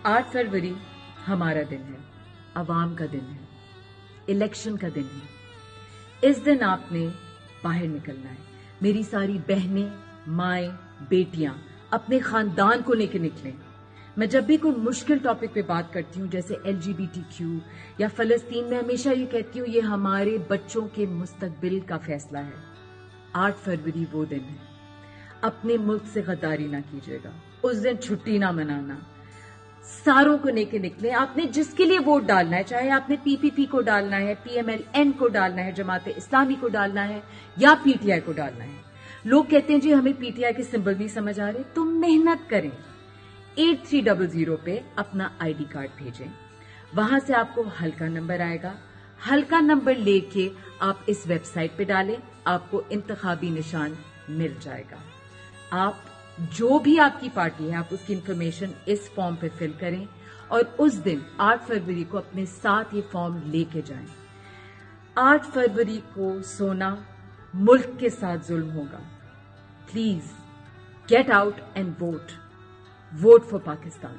8 फरवरी हमारा दिन है, अवाम का दिन है, इलेक्शन का दिन है। इस दिन आपने बाहर निकलना है। मेरी सारी बहनें, माएं, बेटियां अपने खानदान को लेकर निकलें। मैं जब भी कोई मुश्किल टॉपिक पे बात करती हूँ, जैसे LGBTQ या फलस्तीन, में हमेशा ये कहती हूँ ये हमारे बच्चों के मुस्तकबिल का फैसला है। 8 फरवरी वो दिन है। अपने मुल्क से गद्दारी ना कीजिएगा, उस दिन छुट्टी ना मनाना, सारों को लेके निकले। आपने जिसके लिए वोट डालना है, चाहे आपने PPP को डालना है, PMLN को डालना है, जमात इस्लामी को डालना है या PTI को डालना है। लोग कहते हैं जी हमें PTI के सिंबल नहीं समझ आ रहे, तो मेहनत करें। 8300 पे अपना ID कार्ड भेजें, वहां से आपको हल्का नंबर आएगा। हल्का नंबर लेके आप इस वेबसाइट पे डालें, आपको इंतखाबी निशान मिल जाएगा। आप जो भी आपकी पार्टी है, आप उसकी इंफॉर्मेशन इस फॉर्म पे फिल करें और उस दिन 8 फरवरी को अपने साथ ये फॉर्म लेके जाएं। 8 फरवरी को सोना मुल्क के साथ जुल्म होगा। Please get out and vote for Pakistan.